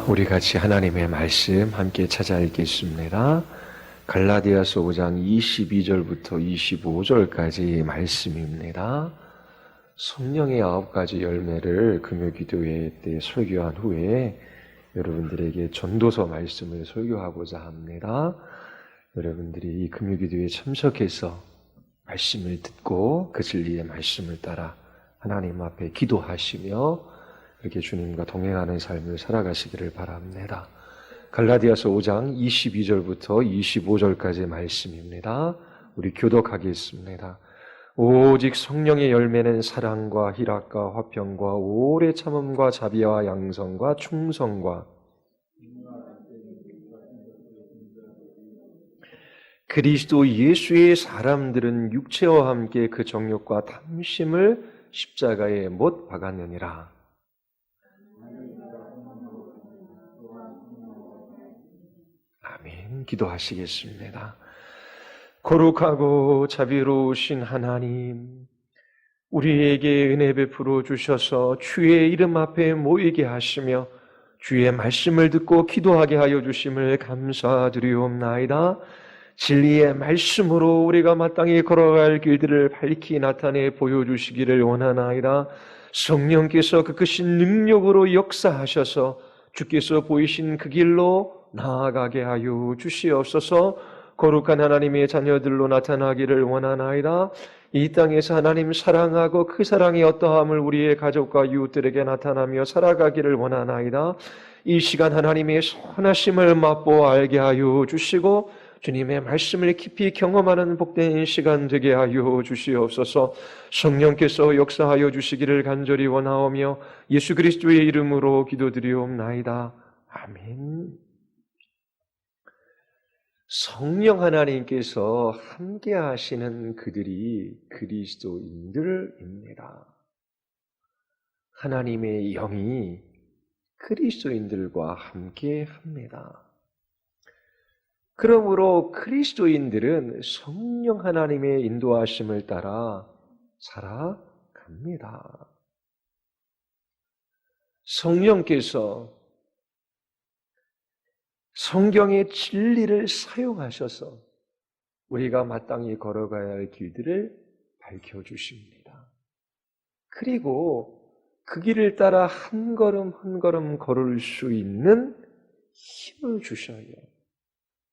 우리 같이 하나님의 말씀 함께 찾아 읽겠습니다. 갈라디아서 5장 22절부터 25절까지 말씀입니다. 성령의 9가지 열매를 금요기도회 때 설교한 후에 여러분들에게 전도서 말씀을 설교하고자 합니다. 여러분들이 이 금요기도에 참석해서 말씀을 듣고 그 진리의 말씀을 따라 하나님 앞에 기도하시며 이렇게 주님과 동행하는 삶을 살아가시기를 바랍니다. 갈라디아서 5장 22절부터 25절까지의 말씀입니다. 우리 교독하겠습니다. 오직 성령의 열매는 사랑과 희락과 화평과 오래 참음과 자비와 양성과 충성과 그리스도 예수의 사람들은 육체와 함께 그 정욕과 탐심을 십자가에 못 박았느니라. 아멘. 기도하시겠습니다. 거룩하고 자비로우신 하나님, 우리에게 은혜 베풀어 주셔서 주의 이름 앞에 모이게 하시며 주의 말씀을 듣고 기도하게 하여 주심을 감사드리옵나이다. 진리의 말씀으로 우리가 마땅히 걸어갈 길들을 밝히 나타내 보여주시기를 원하나이다. 성령께서 그 크신 능력으로 역사하셔서 주께서 보이신 그 길로 나아가게 하여 주시옵소서. 거룩한 하나님의 자녀들로 나타나기를 원하나이다. 이 땅에서 하나님 사랑하고 그 사랑의 어떠함을 우리의 가족과 이웃들에게 나타나며 살아가기를 원하나이다. 이 시간 하나님의 선하심을 맛보아 알게 하여 주시고 주님의 말씀을 깊이 경험하는 복된 시간 되게 하여 주시옵소서. 성령께서 역사하여 주시기를 간절히 원하오며 예수 그리스도의 이름으로 기도드리옵나이다. 아멘. 성령 하나님께서 함께 하시는 그들이 그리스도인들입니다. 하나님의 영이 그리스도인들과 함께 합니다. 그러므로 그리스도인들은 성령 하나님의 인도하심을 따라 살아갑니다. 성령께서 성경의 진리를 사용하셔서 우리가 마땅히 걸어가야 할 길들을 밝혀주십니다. 그리고 그 길을 따라 한 걸음 한 걸음 걸을 수 있는 힘을 주셔요.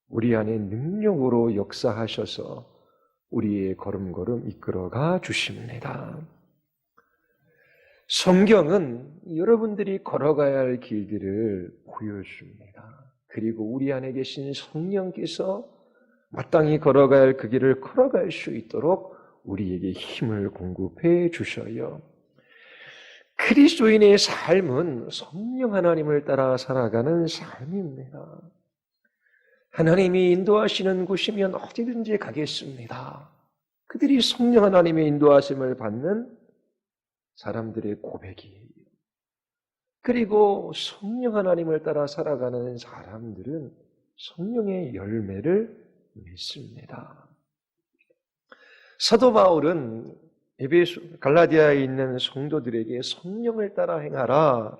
우리 안에 능력으로 역사하셔서 우리의 걸음걸음 이끌어가 주십니다. 성경은 여러분들이 걸어가야 할 길들을 보여줍니다. 그리고 우리 안에 계신 성령께서 마땅히 걸어가야 할 그 길을 걸어갈 수 있도록 우리에게 힘을 공급해 주셔요. 그리스도인의 삶은 성령 하나님을 따라 살아가는 삶입니다. 하나님이 인도하시는 곳이면 어디든지 가겠습니다. 그들이 성령 하나님의 인도하심을 받는 사람들의 고백이에요. 그리고 성령 하나님을 따라 살아가는 사람들은 성령의 열매를 맺습니다. 사도 바울은 갈라디아에 있는 성도들에게 성령을 따라 행하라,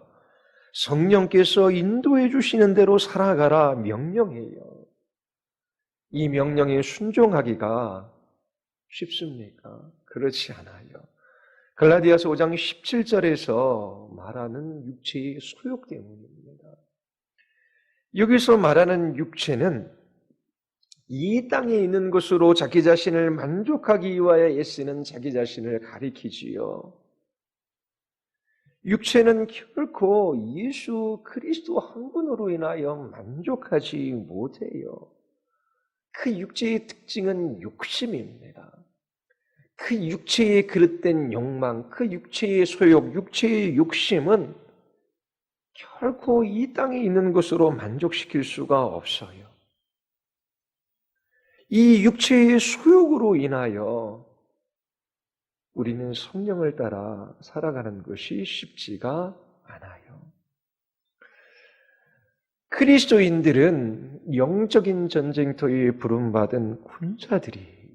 성령께서 인도해 주시는 대로 살아가라 명령해요. 이 명령에 순종하기가 쉽습니까? 그렇지 않아요. 갈라디아서 5장 17절에서 말하는 육체의 소욕 때문입니다. 여기서 말하는 육체는 이 땅에 있는 것으로 자기 자신을 만족하기 위하여 애쓰는 자기 자신을 가리키지요. 육체는 결코 예수 그리스도 한 분으로 인하여 만족하지 못해요. 그 육체의 특징은 욕심입니다. 그 육체의 그릇된 욕망, 그 육체의 소욕, 육체의 욕심은 결코 이 땅에 있는 것으로 만족시킬 수가 없어요. 이 육체의 소욕으로 인하여 우리는 성령을 따라 살아가는 것이 쉽지가 않아요. 그리스도인들은 영적인 전쟁터에 부름받은 군사들이에요.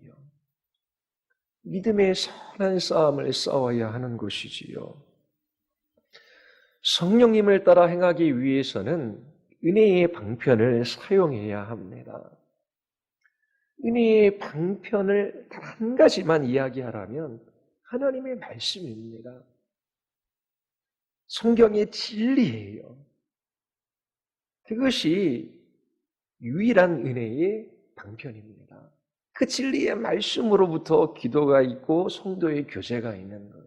믿음의 선한 싸움을 싸워야 하는 것이지요. 성령님을 따라 행하기 위해서는 은혜의 방편을 사용해야 합니다. 은혜의 방편을 단 한 가지만 이야기하라면 하나님의 말씀입니다. 성경의 진리예요. 그것이 유일한 은혜의 방편입니다. 그 진리의 말씀으로부터 기도가 있고 성도의 교제가 있는 거예요.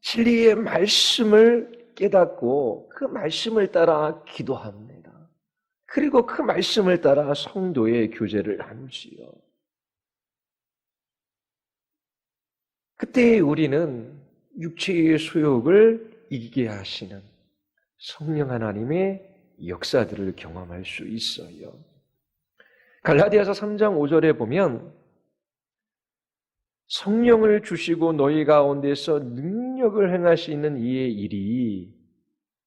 진리의 말씀을 깨닫고 그 말씀을 따라 기도합니다. 그리고 그 말씀을 따라 성도의 교제를 하지요. 그때 우리는 육체의 소욕을 이기게 하시는 성령 하나님의 역사들을 경험할 수 있어요. 갈라디아서 3장 5절에 보면 성령을 주시고 너희 가운데서 능력을 행하시는 이의 일이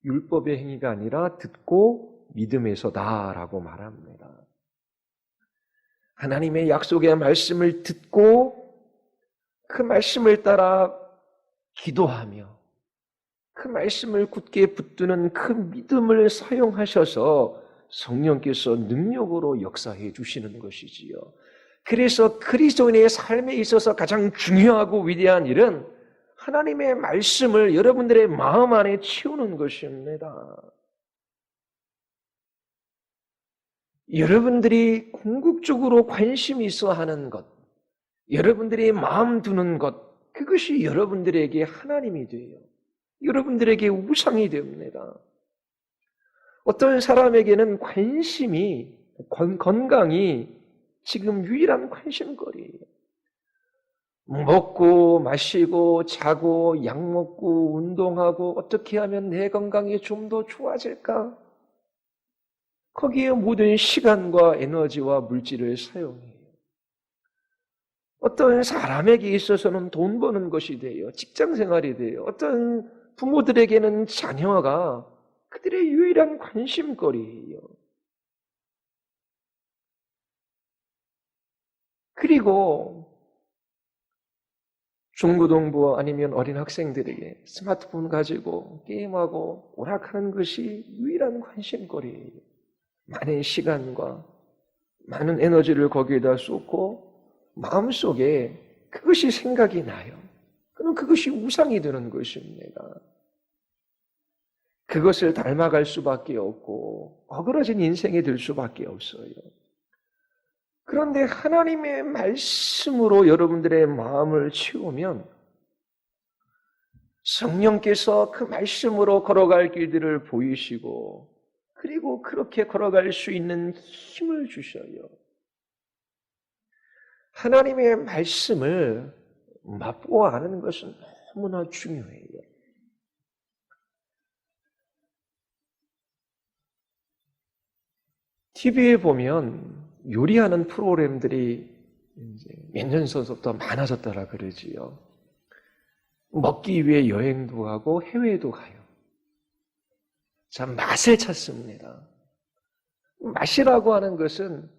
율법의 행위가 아니라 듣고 믿음에서다라고 말합니다. 하나님의 약속의 말씀을 듣고 그 말씀을 따라 기도하며 그 말씀을 굳게 붙드는 그 믿음을 사용하셔서 성령께서 능력으로 역사해 주시는 것이지요. 그래서 그리스도인의 삶에 있어서 가장 중요하고 위대한 일은 하나님의 말씀을 여러분들의 마음 안에 채우는 것입니다. 여러분들이 궁극적으로 관심이 있어 하는 것, 여러분들이 마음 두는 것, 그것이 여러분들에게 하나님이 돼요. 여러분들에게 우상이 됩니다. 어떤 사람에게는 관심이, 건강이 지금 유일한 관심거리예요. 먹고 마시고 자고 약 먹고 운동하고 어떻게 하면 내 건강이 좀 더 좋아질까? 거기에 모든 시간과 에너지와 물질을 사용해요. 어떤 사람에게 있어서는 돈 버는 것이 돼요. 직장 생활이 돼요. 어떤 부모들에게는 자녀가 그들의 유일한 관심거리예요. 그리고 중고등부 아니면 어린 학생들에게 스마트폰 가지고 게임하고 오락하는 것이 유일한 관심거리예요. 많은 시간과 많은 에너지를 거기에다 쏟고 마음속에 그것이 생각이 나요. 그럼 그것이 우상이 되는 것입니다. 그것을 닮아갈 수밖에 없고 어그러진 인생이 될 수밖에 없어요. 그런데 하나님의 말씀으로 여러분들의 마음을 채우면 성령께서 그 말씀으로 걸어갈 길들을 보이시고 그리고 그렇게 걸어갈 수 있는 힘을 주셔요. 하나님의 말씀을 맛보아 아는 것은 너무나 중요해요. TV에 보면 요리하는 프로그램들이 몇 년 전부터 많아졌다라 그러지요. 먹기 위해 여행도 가고 해외에도 가요. 참 맛을 찾습니다. 맛이라고 하는 것은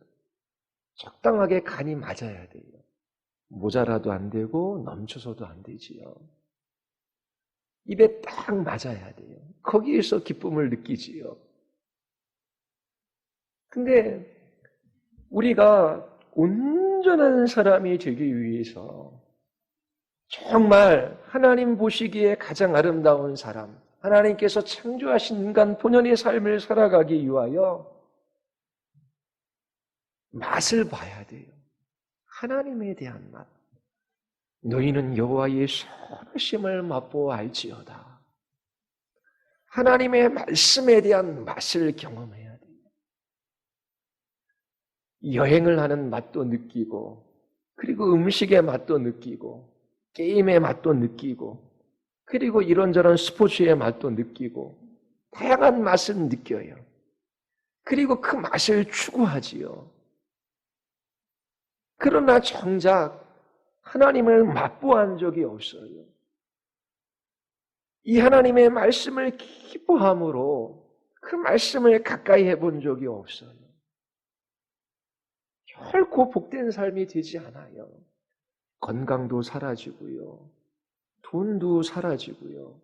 적당하게 간이 맞아야 돼요. 모자라도 안 되고 넘쳐서도 안 되지요. 입에 딱 맞아야 돼요. 거기에서 기쁨을 느끼지요. 근데 우리가 온전한 사람이 되기 위해서 정말 하나님 보시기에 가장 아름다운 사람, 하나님께서 창조하신 인간 본연의 삶을 살아가기 위하여 맛을 봐야 돼요. 하나님에 대한 맛. 너희는 여호와의 선하심을 맛보아 알지어다. 하나님의 말씀에 대한 맛을 경험해야 돼요. 여행을 하는 맛도 느끼고, 그리고 음식의 맛도 느끼고, 게임의 맛도 느끼고, 그리고 이런저런 스포츠의 맛도 느끼고, 다양한 맛을 느껴요. 그리고 그 맛을 추구하지요. 그러나 정작 하나님을 맛보한 적이 없어요. 이 하나님의 말씀을 기뻐함으로 그 말씀을 가까이 해본 적이 없어요. 결코 복된 삶이 되지 않아요. 건강도 사라지고요. 돈도 사라지고요.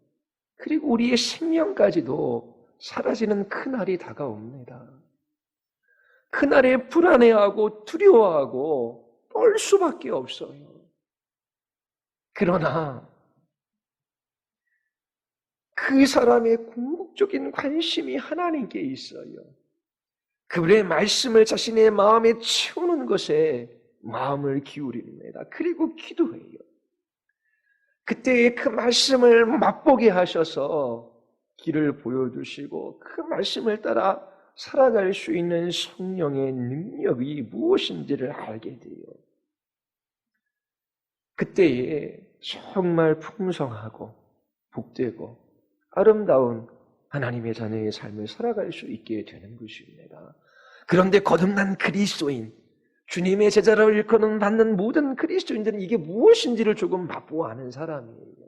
그리고 우리의 생명까지도 사라지는 그날이 다가옵니다. 그날에 불안해하고 두려워하고 떨 수밖에 없어요. 그러나 그 사람의 궁극적인 관심이 하나님께 있어요. 그분의 말씀을 자신의 마음에 채우는 것에 마음을 기울입니다. 그리고 기도해요. 그때의 그 말씀을 맛보게 하셔서 길을 보여주시고 그 말씀을 따라 살아갈 수 있는 성령의 능력이 무엇인지를 알게 돼요. 그때에 정말 풍성하고 복되고 아름다운 하나님의 자녀의 삶을 살아갈 수 있게 되는 것입니다. 그런데 거듭난 그리스도인, 주님의 제자를 일컫는 받는 모든 그리스도인들은 이게 무엇인지를 조금 맛보아 아는 사람이에요.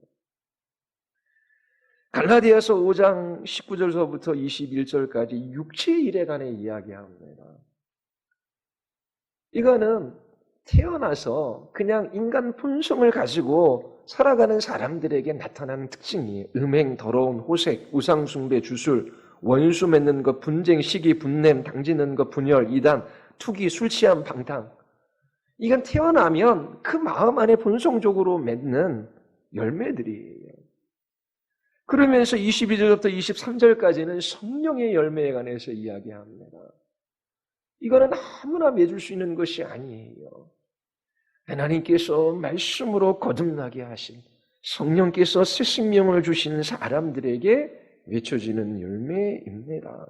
갈라디아서 5장 19절서부터 21절까지 육체의 일에 관해 이야기합니다. 이거는 태어나서 그냥 인간 본성을 가지고 살아가는 사람들에게 나타나는 특징이에요. 음행, 더러움, 호색, 우상숭배, 주술, 원수 맺는 것, 분쟁, 시기, 분냄, 당지는 것, 분열, 이단, 투기, 술 취함, 방탕. 이건 태어나면 그 마음 안에 본성적으로 맺는 열매들이에요. 그러면서 22절부터 23절까지는 성령의 열매에 관해서 이야기합니다. 이거는 아무나 맺을 수 있는 것이 아니에요. 하나님께서 말씀으로 거듭나게 하신, 성령께서 새 생명을 주신 사람들에게 맺혀지는 열매입니다.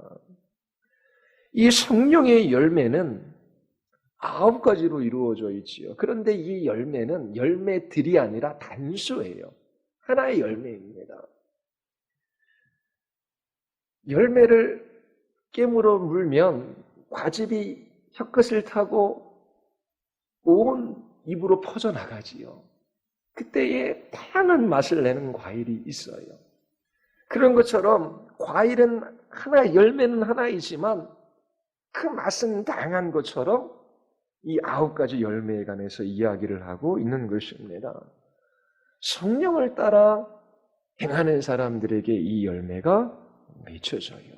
이 성령의 열매는 9가지로 이루어져 있지요. 그런데 이 열매는 열매들이 아니라 단수예요. 하나의 열매입니다. 열매를 깨물어 물면 과즙이 혀끝을 타고 온 입으로 퍼져나가지요. 그때에 다양한 맛을 내는 과일이 있어요. 그런 것처럼 과일은 하나, 열매는 하나이지만 그 맛은 다양한 것처럼 이 9가지 열매에 관해서 이야기를 하고 있는 것입니다. 성령을 따라 행하는 사람들에게 이 열매가 맺혀져요.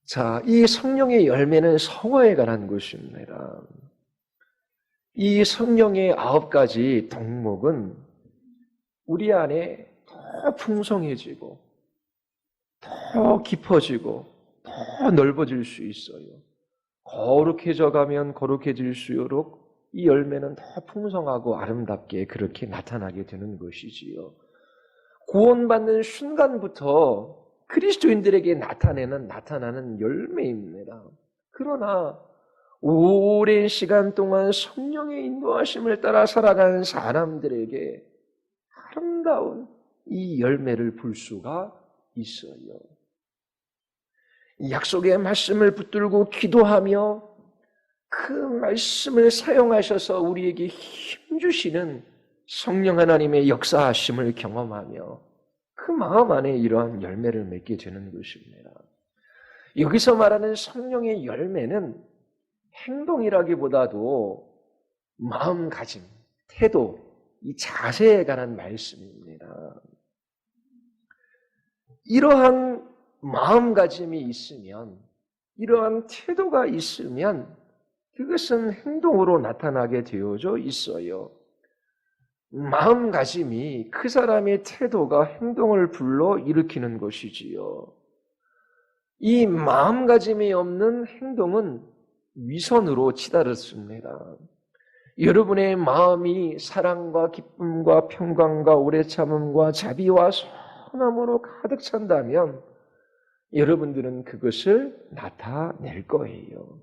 자, 이 성령의 열매는 성화에 관한 것입니다. 이 성령의 9가지 덕목은 우리 안에 더 풍성해지고 더 깊어지고 더 넓어질 수 있어요. 거룩해져 가면 거룩해질수록 이 열매는 더 풍성하고 아름답게 그렇게 나타나게 되는 것이지요. 구원받는 순간부터 그리스도인들에게 나타나는 열매입니다. 그러나 오랜 시간 동안 성령의 인도하심을 따라 살아가는 사람들에게 아름다운 이 열매를 볼 수가 있어요. 약속의 말씀을 붙들고 기도하며 그 말씀을 사용하셔서 우리에게 힘주시는 성령 하나님의 역사하심을 경험하며 그 마음 안에 이러한 열매를 맺게 되는 것입니다. 여기서 말하는 성령의 열매는 행동이라기보다도 마음가짐, 태도, 이 자세에 관한 말씀입니다. 이러한 마음가짐이 있으면, 이러한 태도가 있으면 그것은 행동으로 나타나게 되어져 있어요. 마음가짐이 그 사람의 태도가 행동을 불러 일으키는 것이지요. 이 마음가짐이 없는 행동은 위선으로 치달았습니다. 여러분의 마음이 사랑과 기쁨과 평강과 오래 참음과 자비와 선함으로 가득 찬다면 여러분들은 그것을 나타낼 거예요.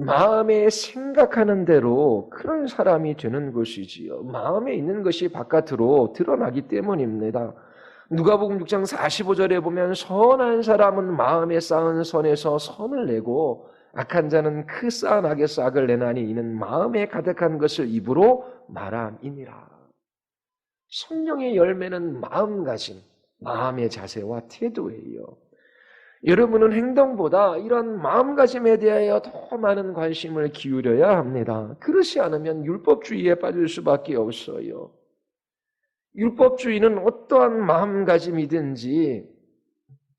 마음에 생각하는 대로 그런 사람이 되는 것이지요. 마음에 있는 것이 바깥으로 드러나기 때문입니다. 누가복음 6장 45절에 보면 선한 사람은 마음에 쌓은 선에서 선을 내고 악한 자는 그 쌓은 악에서 악을 내나니 이는 마음에 가득한 것을 입으로 말함이니라. 성령의 열매는 마음가짐, 마음의 자세와 태도예요. 여러분은 행동보다 이런 마음가짐에 대하여 더 많은 관심을 기울여야 합니다. 그렇지 않으면 율법주의에 빠질 수밖에 없어요. 율법주의는 어떠한 마음가짐이든지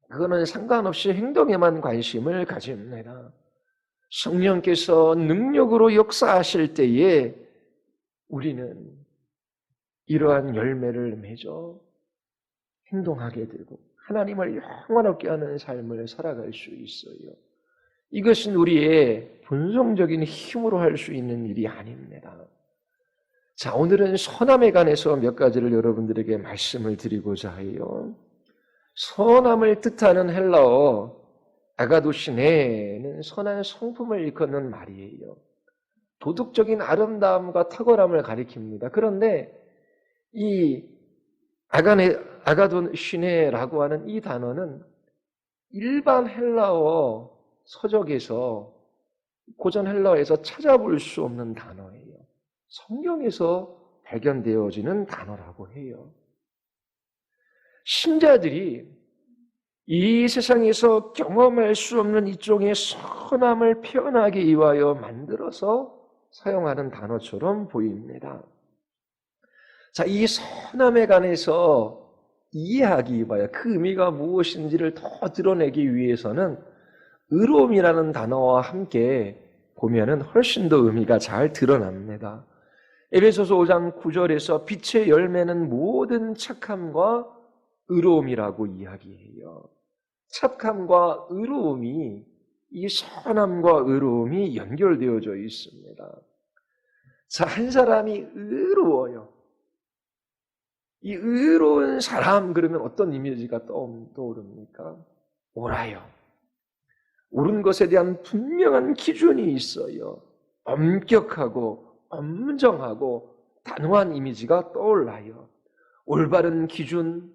그거는 상관없이 행동에만 관심을 가집니다. 성령께서 능력으로 역사하실 때에 우리는 이러한 열매를 맺어 행동하게 되고 하나님을 영원롭게 하는 삶을 살아갈 수 있어요. 이것은 우리의 본성적인 힘으로 할 수 있는 일이 아닙니다. 자, 오늘은 선함에 관해서 몇 가지를 여러분들에게 말씀을 드리고자 해요. 선함을 뜻하는 헬라어 아가도시네는 선한 성품을 일컫는 말이에요. 도덕적인 아름다움과 탁월함을 가리킵니다. 그런데 이 아가도시네라고 하는 이 단어는 일반 헬라어 서적에서 고전 헬라어에서 찾아볼 수 없는 단어예요. 성경에서 발견되어지는 단어라고 해요. 신자들이 이 세상에서 경험할 수 없는 이종의 선함을 표현하기 위하여 만들어서 사용하는 단어처럼 보입니다. 자, 이 선함에 관해서 이해하기 위하여 그 의미가 무엇인지를 더 드러내기 위해서는 의로움이라는 단어와 함께 보면은 훨씬 더 의미가 잘 드러납니다. 에베소서 5장 9절에서 빛의 열매는 모든 착함과 의로움이라고 이야기해요. 착함과 의로움이 이 선함과 의로움이 연결되어져 있습니다. 자, 한 사람이 의로워요. 이 의로운 사람 그러면 어떤 이미지가 떠오릅니까? 옳아요. 옳은 것에 대한 분명한 기준이 있어요. 엄격하고 엄정하고 단호한 이미지가 떠올라요. 올바른 기준,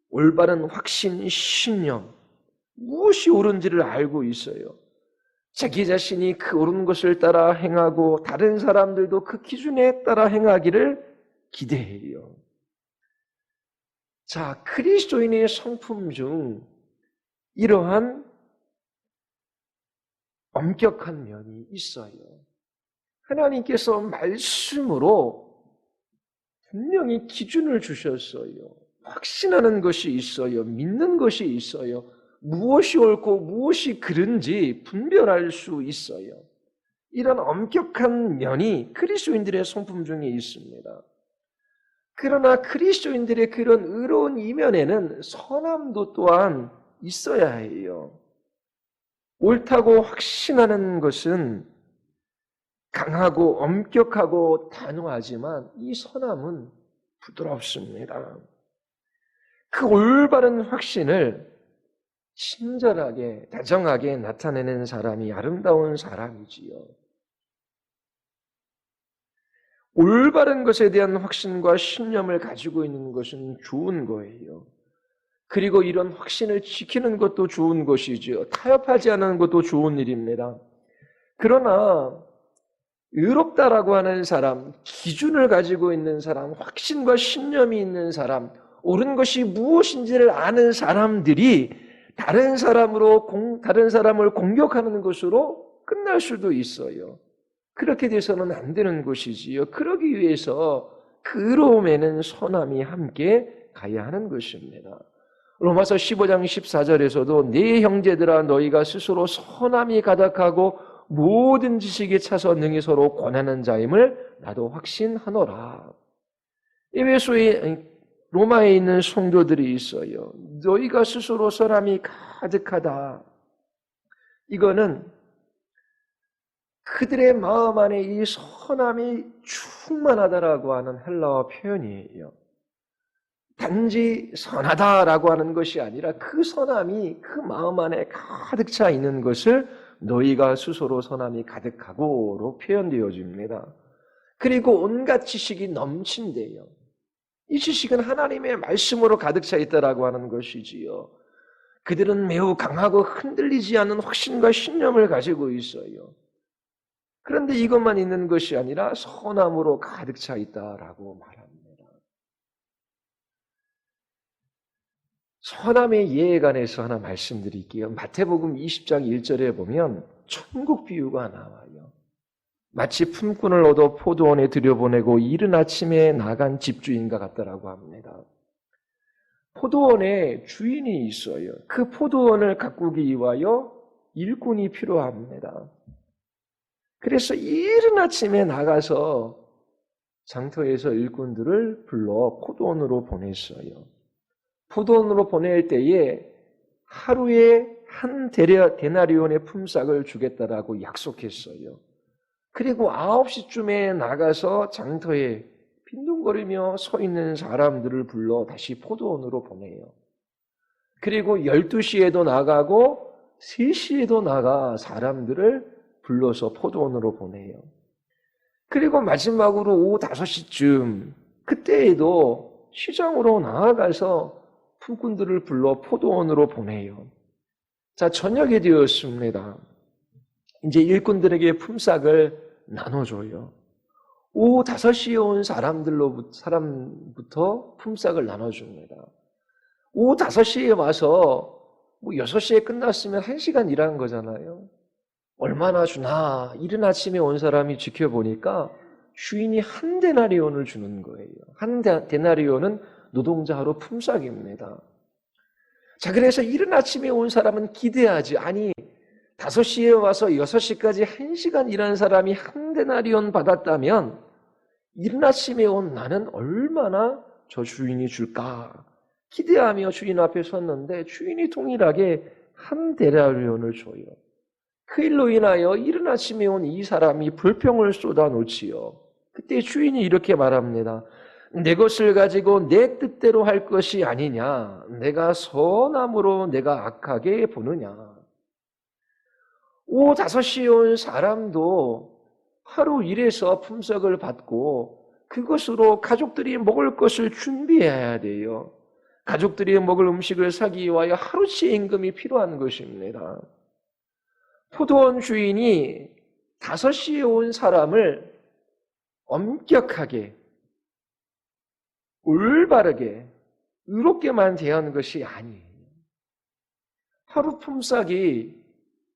올바른 확신, 신념, 무엇이 옳은지를 알고 있어요. 자기 자신이 그 옳은 것을 따라 행하고 다른 사람들도 그 기준에 따라 행하기를 기대해요. 자, 그리스도인의 성품 중 이러한 엄격한 면이 있어요. 하나님께서 말씀으로 분명히 기준을 주셨어요. 확신하는 것이 있어요. 믿는 것이 있어요. 무엇이 옳고 무엇이 그른지 분별할 수 있어요. 이런 엄격한 면이 그리스도인들의 성품 중에 있습니다. 그러나 그리스도인들의 그런 의로운 이면에는 선함도 또한 있어야 해요. 옳다고 확신하는 것은 강하고 엄격하고 단호하지만 이 선함은 부드럽습니다. 그 올바른 확신을 친절하게, 다정하게 나타내는 사람이 아름다운 사람이지요. 올바른 것에 대한 확신과 신념을 가지고 있는 것은 좋은 거예요. 그리고 이런 확신을 지키는 것도 좋은 것이지요. 타협하지 않는 것도 좋은 일입니다. 그러나 의롭다라고 하는 사람, 기준을 가지고 있는 사람, 확신과 신념이 있는 사람, 옳은 것이 무엇인지를 아는 사람들이 다른 사람을 공격하는 것으로 끝날 수도 있어요. 그렇게 돼서는 안 되는 것이지요. 그러기 위해서 그 의로움에는 선함이 함께 가야 하는 것입니다. 로마서 15장 14절에서도 네 형제들아 너희가 스스로 선함이 가득하고 모든 지식에 차서 능히 서로 권하는 자임을 나도 확신하노라. 로마에 있는 성도들이 있어요. 너희가 스스로 선함이 가득하다. 이거는 그들의 마음 안에 이 선함이 충만하다라고 하는 헬라어 표현이에요. 단지 선하다라고 하는 것이 아니라 그 선함이 그 마음 안에 가득 차 있는 것을 너희가 스스로 선함이 가득하고로 표현되어집니다. 그리고 온갖 지식이 넘친대요. 이 지식은 하나님의 말씀으로 가득 차 있다라고 하는 것이지요. 그들은 매우 강하고 흔들리지 않는 확신과 신념을 가지고 있어요. 그런데 이것만 있는 것이 아니라 선함으로 가득 차 있다라고 말합니다. 선함의 예에 관해서 하나 말씀드릴게요. 마태복음 20장 1절에 보면 천국 비유가 나와요. 마치 품꾼을 얻어 포도원에 들여보내고 이른 아침에 나간 집주인과 같더라고 합니다. 포도원에 주인이 있어요. 그 포도원을 가꾸기 위하여 일꾼이 필요합니다. 그래서 이른 아침에 나가서 장터에서 일꾼들을 불러 포도원으로 보냈어요. 포도원으로 보낼 때에 하루에 한 데나리온의 품삯을 주겠다라고 약속했어요. 그리고 9시쯤에 나가서 장터에 빈둥거리며 서 있는 사람들을 불러 다시 포도원으로 보내요. 그리고 12시에도 나가고 3시에도 나가 사람들을 불러서 포도원으로 보내요. 그리고 마지막으로 오후 5시쯤 그때에도 시장으로 나아가서 품꾼들을 불러 포도원으로 보내요. 자, 저녁이 되었습니다. 이제 일꾼들에게 품삯을 나눠줘요. 오후 5시에 온 사람부터 품삯을 나눠줍니다. 오후 5시에 와서 6시에 끝났으면 1시간 일한 거잖아요. 얼마나 주나? 이른 아침에 온 사람이 지켜보니까 주인이 한 데나리온을 주는 거예요. 한 데나리온은 노동자 하루 품삯입니다. 자, 그래서 이른 아침에 온 사람은 기대하지. 아니, 5시에 와서 6시까지 1시간 일한 사람이 한 데나리온 받았다면 이른 아침에 온 나는 얼마나 저 주인이 줄까? 기대하며 주인 앞에 섰는데 주인이 동일하게 한 데나리온을 줘요. 그 일로 인하여 이른 아침에 온 이 사람이 불평을 쏟아놓지요. 그때 주인이 이렇게 말합니다. 내 것을 가지고 내 뜻대로 할 것이 아니냐? 내가 선함으로 내가 악하게 보느냐? 오후 5시에 온 사람도 하루 일해서 품삯을 받고 그것으로 가족들이 먹을 것을 준비해야 돼요. 가족들이 먹을 음식을 사기 위하여 하루치 임금이 필요한 것입니다. 포도원 주인이 5시에 온 사람을 엄격하게, 올바르게, 의롭게만 대한 것이 아니에요. 하루 품삯이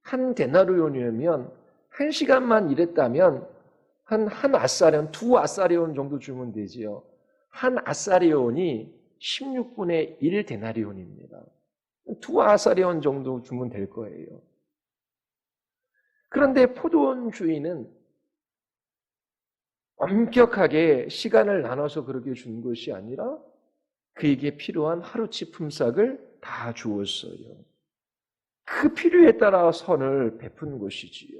한 데나리온이면 1시간만 일했다면 한 아사리온, 2아사리온 정도 주면 되지요. 한 아사리온이 16분의 1 데나리온입니다. 2아사리온 정도 주면 될 거예요. 그런데 포도원 주인은 엄격하게 시간을 나눠서 그렇게 준 것이 아니라 그에게 필요한 하루치 품삯을 다 주었어요. 그 필요에 따라 선을 베푼 것이지요.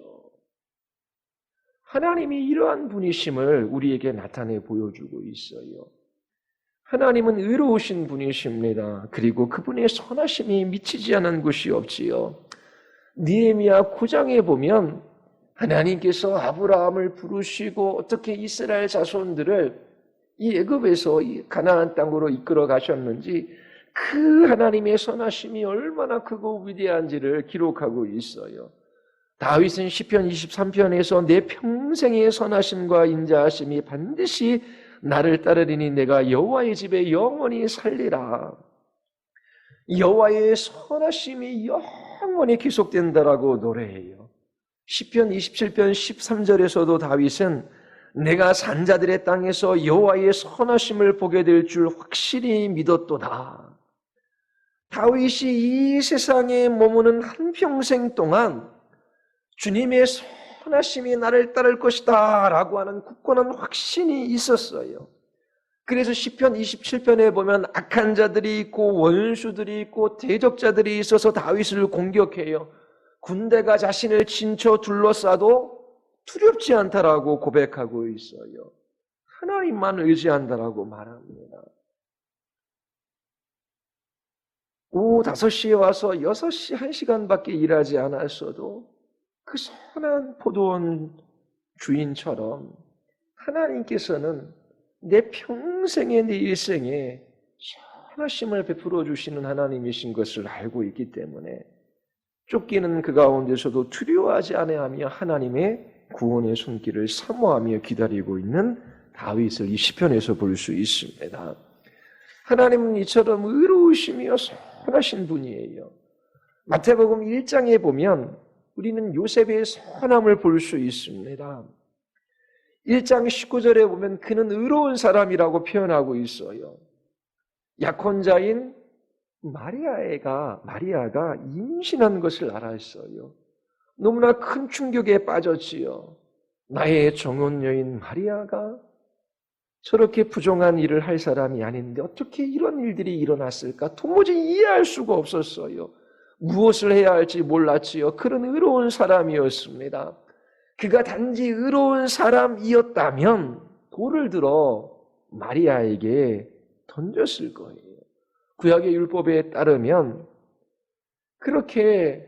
하나님이 이러한 분이심을 우리에게 나타내 보여주고 있어요. 하나님은 의로우신 분이십니다. 그리고 그분의 선하심이 미치지 않은 곳이 없지요. 느헤미야 9장에 보면 하나님께서 아브라함을 부르시고 어떻게 이스라엘 자손들을 이 애굽에서 이 가나안 땅으로 이끌어 가셨는지 그 하나님의 선하심이 얼마나 크고 위대한지를 기록하고 있어요. 다윗은 시편 23편에서 내 평생의 선하심과 인자하심이 반드시 나를 따르리니 내가 여호와의 집에 영원히 살리라. 여호와의 선하심이 영원히 계속된다라고 노래해요. 시편 27편 13절에서도 다윗은 내가 산자들의 땅에서 여호와의 선하심을 보게 될 줄 확실히 믿었도다. 다윗이 이 세상에 머무는 한평생 동안 주님의 선하심이 나를 따를 것이다 라고 하는 굳건한 확신이 있었어요. 그래서 시편 27편에 보면 악한 자들이 있고 원수들이 있고 대적자들이 있어서 다윗을 공격해요. 군대가 자신을 진쳐 둘러싸도 두렵지 않다라고 고백하고 있어요. 하나님만 의지한다라고 말합니다. 오후 5시에 와서 6시 1시간밖에 일하지 않았어도 그 선한 포도원 주인처럼 하나님께서는 내 평생에 내 일생에 선하심을 베풀어 주시는 하나님이신 것을 알고 있기 때문에 쫓기는 그 가운데서도 두려워하지 아니하며 하나님의 구원의 손길을 사모하며 기다리고 있는 다윗을 이 시편에서 볼 수 있습니다. 하나님은 이처럼 의로우시며 선하신 분이에요. 마태복음 1장에 보면 우리는 요셉의 선함을 볼 수 있습니다. 1장 19절에 보면 그는 의로운 사람이라고 표현하고 있어요. 약혼자인 마리아가 임신한 것을 알았어요. 너무나 큰 충격에 빠졌지요. 나의 정혼 여인 마리아가 저렇게 부정한 일을 할 사람이 아닌데 어떻게 이런 일들이 일어났을까? 도무지 이해할 수가 없었어요. 무엇을 해야 할지 몰랐지요. 그런 의로운 사람이었습니다. 그가 단지 의로운 사람이었다면 돌을 들어 마리아에게 던졌을 거예요. 구약의 율법에 따르면 그렇게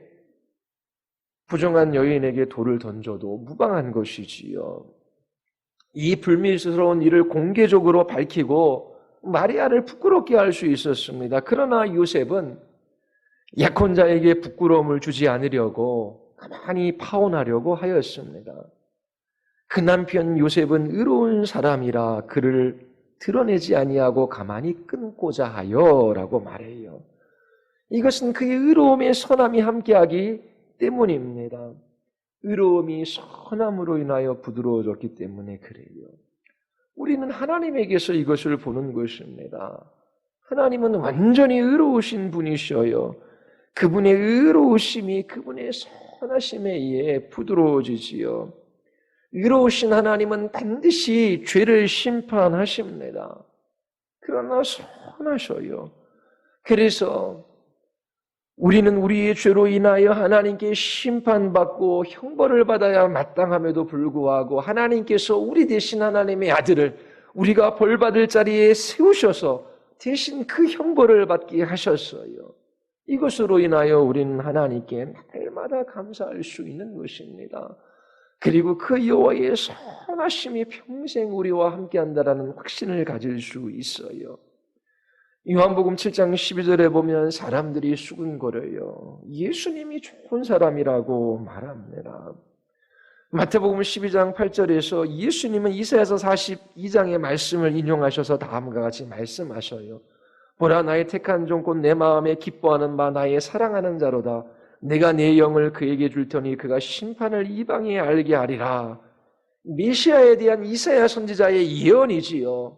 부정한 여인에게 돌을 던져도 무방한 것이지요. 이 불미스러운 일을 공개적으로 밝히고 마리아를 부끄럽게 할 수 있었습니다. 그러나 요셉은 약혼자에게 부끄러움을 주지 않으려고 가만히 파혼하려고 하였습니다. 그 남편 요셉은 의로운 사람이라 그를 드러내지 아니하고 가만히 끊고자 하여라고 말해요. 이것은 그의 의로움의 선함이 함께하기 때문입니다. 의로움이 선함으로 인하여 부드러워졌기 때문에 그래요. 우리는 하나님에게서 이것을 보는 것입니다. 하나님은 완전히 의로우신 분이셔요. 그분의 의로우심이 그분의 선하심에 의해 부드러워지지요. 의로우신 하나님은 반드시 죄를 심판하십니다. 그러나 선하셔요. 그래서 우리는 우리의 죄로 인하여 하나님께 심판받고 형벌을 받아야 마땅함에도 불구하고 하나님께서 우리 대신 하나님의 아들을 우리가 벌받을 자리에 세우셔서 대신 그 형벌을 받게 하셨어요. 이것으로 인하여 우리는 하나님께 날마다 감사할 수 있는 것입니다. 그리고 그 여호와의 선하심이 평생 우리와 함께한다라는 확신을 가질 수 있어요. 요한복음 7장 12절에 보면 사람들이 수군거려요. 예수님이 좋은 사람이라고 말합니다. 마태복음 12장 8절에서 예수님은 이사야서 42장의 말씀을 인용하셔서 다음과 같이 말씀하셔요. 보라 나의 택한 종 곧 내 마음에 기뻐하는 바 나의 사랑하는 자로다. 내가 내 영을 그에게 줄 터니 그가 심판을 이방에 알게 하리라. 메시아에 대한 이사야 선지자의 예언이지요.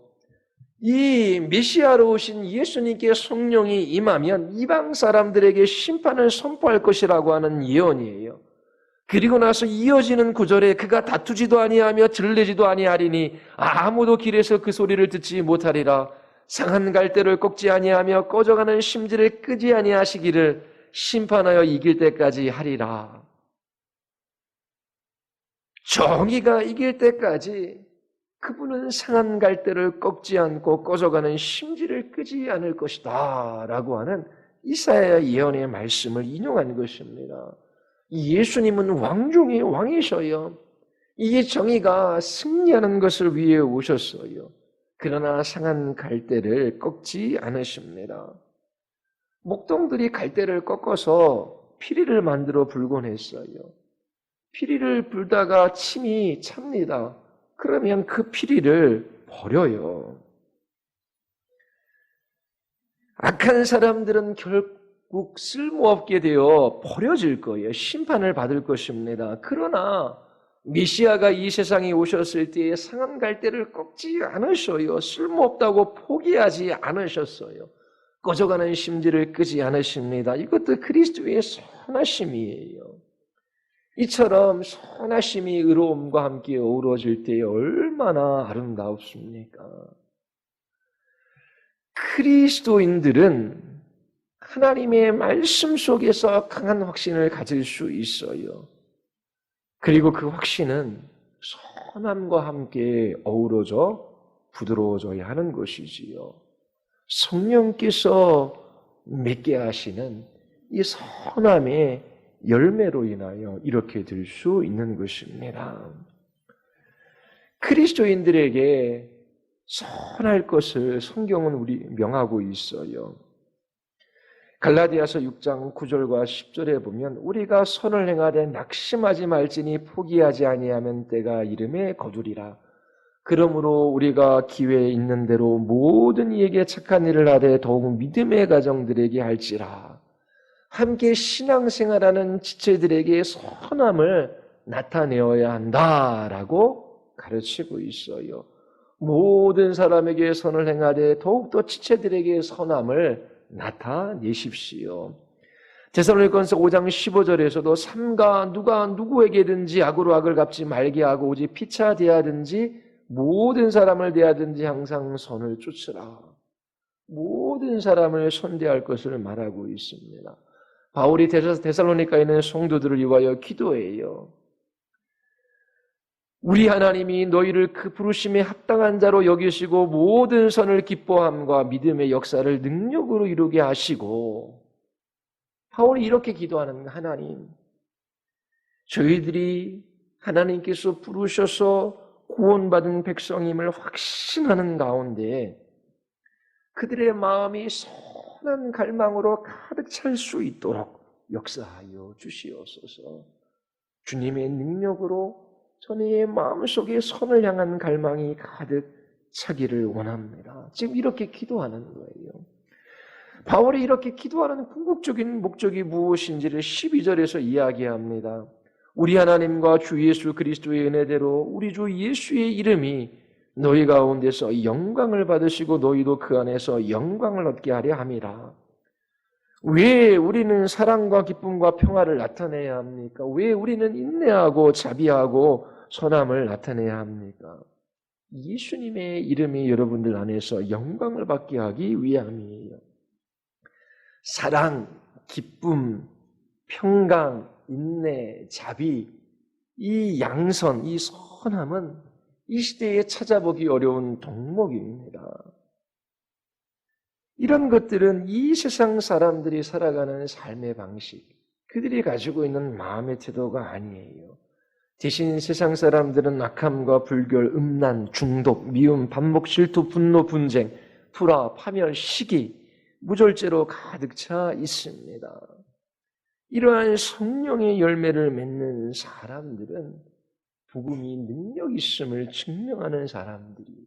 이 메시아로 오신 예수님께 성령이 임하면 이방 사람들에게 심판을 선포할 것이라고 하는 예언이에요. 그리고 나서 이어지는 구절에 그가 다투지도 아니하며 들레지도 아니하리니 아무도 길에서 그 소리를 듣지 못하리라. 상한 갈대를 꺾지 아니하며 꺼져가는 심지를 끄지 아니하시기를 심판하여 이길 때까지 하리라. 정의가 이길 때까지 그분은 상한 갈대를 꺾지 않고 꺼져가는 심지를 끄지 않을 것이다 라고 하는 이사야 예언의 말씀을 인용한 것입니다. 예수님은 왕 중의 왕이셔요. 이 정의가 승리하는 것을 위해 오셨어요. 그러나 상한 갈대를 꺾지 않으십니다. 목동들이 갈대를 꺾어서 피리를 만들어 불곤 했어요. 피리를 불다가 침이 찹니다. 그러면 그 피리를 버려요. 악한 사람들은 결국 쓸모없게 되어 버려질 거예요. 심판을 받을 것입니다. 그러나 메시아가 이 세상에 오셨을 때에 상한 갈대를 꺾지 않으셔요. 쓸모없다고 포기하지 않으셨어요. 꺼져가는 심지를 끄지 않으십니다. 이것도 그리스도의 선하심이에요. 이처럼 선하심이 의로움과 함께 어우러질 때 얼마나 아름답습니까? 그리스도인들은 하나님의 말씀 속에서 강한 확신을 가질 수 있어요. 그리고 그 확신은 선함과 함께 어우러져 부드러워져야 하는 것이지요. 성령께서 맺게 하시는 이 선함의 열매로 인하여 이렇게 될 수 있는 것입니다. 그리스도인들에게 선할 것을 성경은 우리 명하고 있어요. 갈라디아서 6장 9절과 10절에 보면 우리가 선을 행하되 낙심하지 말지니 포기하지 아니하면 때가 이름에 거두리라. 그러므로 우리가 기회 있는 대로 모든 이에게 착한 일을 하되 더욱 믿음의 가정들에게 할지라. 함께 신앙생활하는 지체들에게 선함을 나타내어야 한다라고 가르치고 있어요. 모든 사람에게 선을 행하되 더욱더 지체들에게 선함을 나타내십시오. 데살로니가서 5장 15절에서도 삼가 누가 누구에게든지 악으로 악을 갚지 말게 하고 오직 피차 대하든지 모든 사람을 대하든지 항상 선을 쫓으라. 모든 사람을 선대할 것을 말하고 있습니다. 바울이 데살로니가에 있는 성도들을 위하여 기도해요. 우리 하나님이 너희를 그 부르심에 합당한 자로 여기시고 모든 선을 기뻐함과 믿음의 역사를 능력으로 이루게 하시고, 바울이 이렇게 기도하는 하나님, 저희들이 하나님께서 부르셔서 구원받은 백성임을 확신하는 가운데 그들의 마음이 선한 갈망으로 가득 찰 수 있도록 역사하여 주시옵소서. 주님의 능력으로 저희의 마음속에 선을 향한 갈망이 가득 차기를 원합니다. 지금 이렇게 기도하는 거예요. 바울이 이렇게 기도하는 궁극적인 목적이 무엇인지를 12절에서 이야기합니다. 우리 하나님과 주 예수 그리스도의 은혜대로 우리 주 예수의 이름이 너희 가운데서 영광을 받으시고 너희도 그 안에서 영광을 얻게 하려 함이라. 왜 우리는 사랑과 기쁨과 평화를 나타내야 합니까? 왜 우리는 인내하고 자비하고 선함을 나타내야 합니까? 예수님의 이름이 여러분들 안에서 영광을 받게 하기 위함이에요. 사랑, 기쁨, 평강, 인내, 자비, 이 양선, 이 선함은 이 시대에 찾아보기 어려운 덕목입니다. 이런 것들은 이 세상 사람들이 살아가는 삶의 방식, 그들이 가지고 있는 마음의 태도가 아니에요. 대신 세상 사람들은 악함과 불결, 음란, 중독, 미움, 반목, 질투, 분노, 분쟁, 불화, 파멸, 시기, 무절제로 가득 차 있습니다. 이러한 성령의 열매를 맺는 사람들은 복음이 능력 있음을 증명하는 사람들이에요.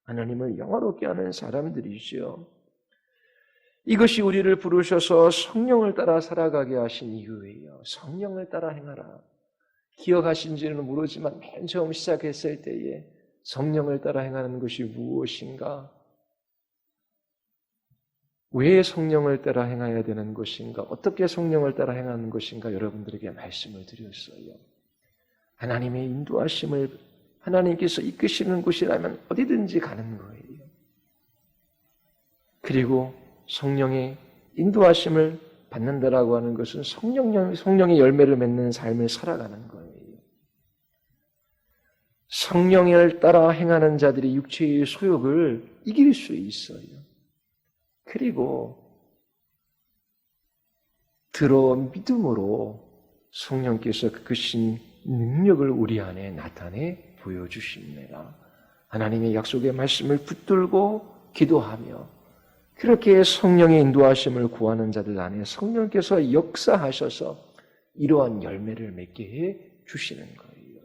하나님을 영화롭게 하는 사람들이죠. 이것이 우리를 부르셔서 성령을 따라 살아가게 하신 이유예요. 성령을 따라 행하라. 기억하신지는 모르지만 맨 처음 시작했을 때에 성령을 따라 행하는 것이 무엇인가? 왜 성령을 따라 행해야 되는 것인가? 어떻게 성령을 따라 행하는 것인가? 여러분들에게 말씀을 드렸어요. 하나님의 인도하심을 하나님께서 이끄시는 곳이라면 어디든지 가는 거예요. 그리고 성령의 인도하심을 받는다라고 하는 것은 성령의 열매를 맺는 삶을 살아가는 거예요. 성령을 따라 행하는 자들이 육체의 소욕을 이길 수 있어요. 그리고 들어 믿음으로 성령께서 그 크신 능력을 우리 안에 나타내 보여주십니다. 하나님의 약속의 말씀을 붙들고 기도하며 그렇게 성령의 인도하심을 구하는 자들 안에 성령께서 역사하셔서 이러한 열매를 맺게 해 주시는 거예요.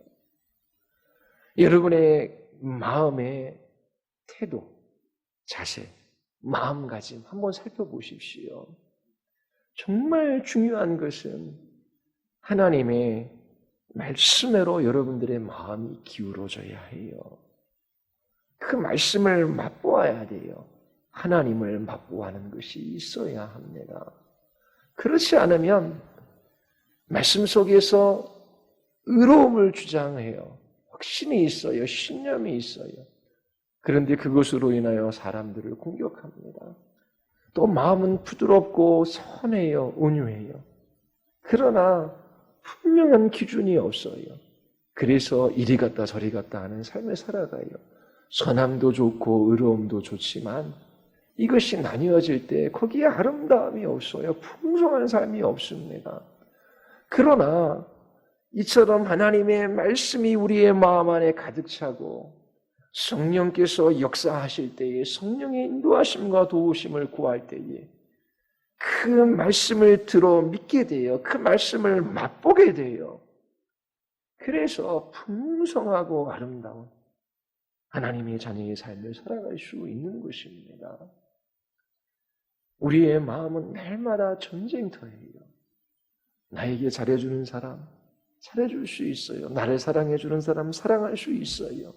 여러분의 마음의 태도, 자세, 마음가짐 한번 살펴보십시오. 정말 중요한 것은 하나님의 말씀으로 여러분들의 마음이 기울어져야 해요. 그 말씀을 맛보아야 돼요. 하나님을 맛보아하는 것이 있어야 합니다. 그렇지 않으면 말씀 속에서 의로움을 주장해요. 확신이 있어요. 신념이 있어요. 그런데 그것으로 인하여 사람들을 공격합니다. 또 마음은 부드럽고 선해요. 온유해요. 그러나 분명한 기준이 없어요. 그래서 이리 갔다 저리 갔다 하는 삶을 살아가요. 선함도 좋고 의로움도 좋지만 이것이 나뉘어질 때 거기에 아름다움이 없어요. 풍성한 삶이 없습니다. 그러나 이처럼 하나님의 말씀이 우리의 마음 안에 가득 차고 성령께서 역사하실 때에 성령의 인도하심과 도우심을 구할 때에 그 말씀을 들어 믿게 돼요. 그 말씀을 맛보게 돼요. 그래서 풍성하고 아름다운 하나님의 자녀의 삶을 살아갈 수 있는 것입니다. 우리의 마음은 날마다 전쟁터예요. 나에게 잘해주는 사람, 잘해줄 수 있어요. 나를 사랑해주는 사람 사랑할 수 있어요.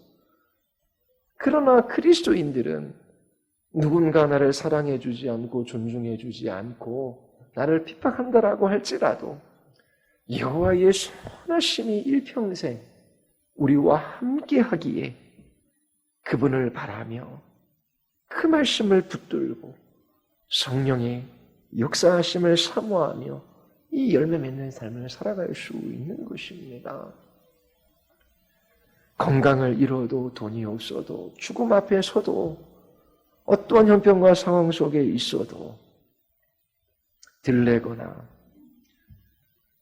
그러나 그리스도인들은 누군가 나를 사랑해주지 않고 존중해주지 않고 나를 핍박한다라고 할지라도 여호와의 선하심이 일평생 우리와 함께하기에 그분을 바라며 그 말씀을 붙들고 성령의 역사하심을 사모하며 이 열매 맺는 삶을 살아갈 수 있는 것입니다. 건강을 잃어도 돈이 없어도 죽음 앞에 서도 어떠한 형편과 상황 속에 있어도 들레거나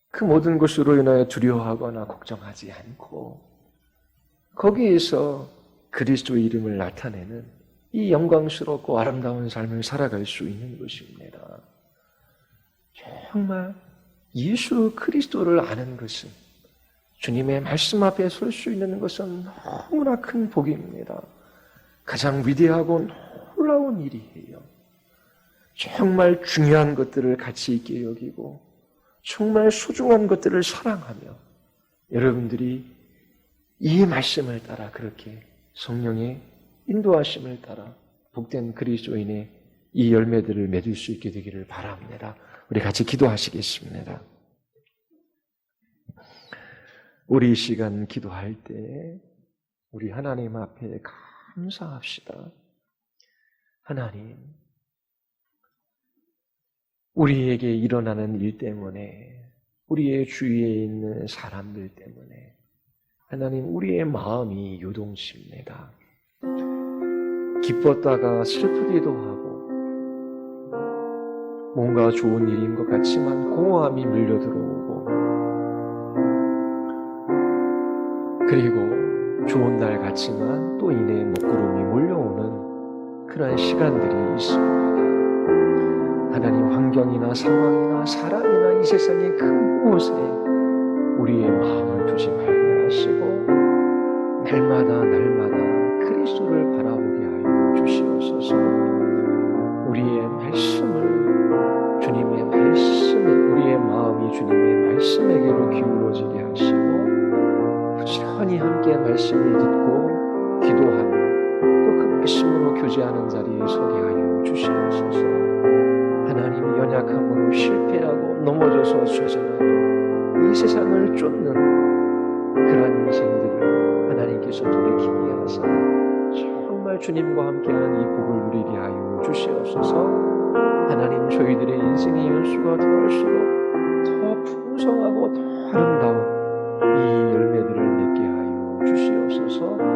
그 모든 것으로 인하여 두려워하거나 걱정하지 않고 거기에서 그리스도의 이름을 나타내는 이 영광스럽고 아름다운 삶을 살아갈 수 있는 것입니다. 정말 예수 그리스도를 아는 것은, 주님의 말씀 앞에 설 수 있는 것은 너무나 큰 복입니다. 가장 위대하고 놀라운 일이에요. 정말 중요한 것들을 가치 있게 여기고 정말 소중한 것들을 사랑하며 여러분들이 이 말씀을 따라 그렇게 성령의 인도하심을 따라 복된 그리스도인의 이 열매들을 맺을 수 있게 되기를 바랍니다. 우리 같이 기도하시겠습니다. 우리 이 시간 기도할 때 우리 하나님 앞에 감사합시다. 하나님, 우리에게 일어나는 일 때문에, 우리의 주위에 있는 사람들 때문에 하나님, 우리의 마음이 요동칩니다. 기뻤다가 슬프기도 하고 뭔가 좋은 일인 것 같지만 공허함이 밀려들어오고, 그리고 좋은 날 같지만 또 이내 먹구름이 몰려오는 그러한 시간들이 있습니다. 하나님, 환경이나 상황이나 사람이나 이 세상의 그 무엇에 우리의 마음을 두지 말게 하시고 날마다 그리스도를 바라보게 하여 주시옵소서. 우리의 말씀을 주님의 말씀에, 우리의 마음이 주님의 말씀에게로 기울어지게 하시고 부지런히 함께 말씀을 듣고 기도하며 또 그 말씀으로 교제하는 자리에 서게 하여 주시옵소서. 하나님, 연약함으로 실패하고 넘어져서 좌절하고 이 세상을 쫓는 그러한 인생들을 하나님께서 돌이키게 하사 정말 주님과 함께하는 이 복을 누리게 하여 주시옵소서. 하나님, 저희들의 인생의 연수가 더할수록 더 풍성하고 더 아름다운 이 열매들을 맺게 하여 주시옵소서.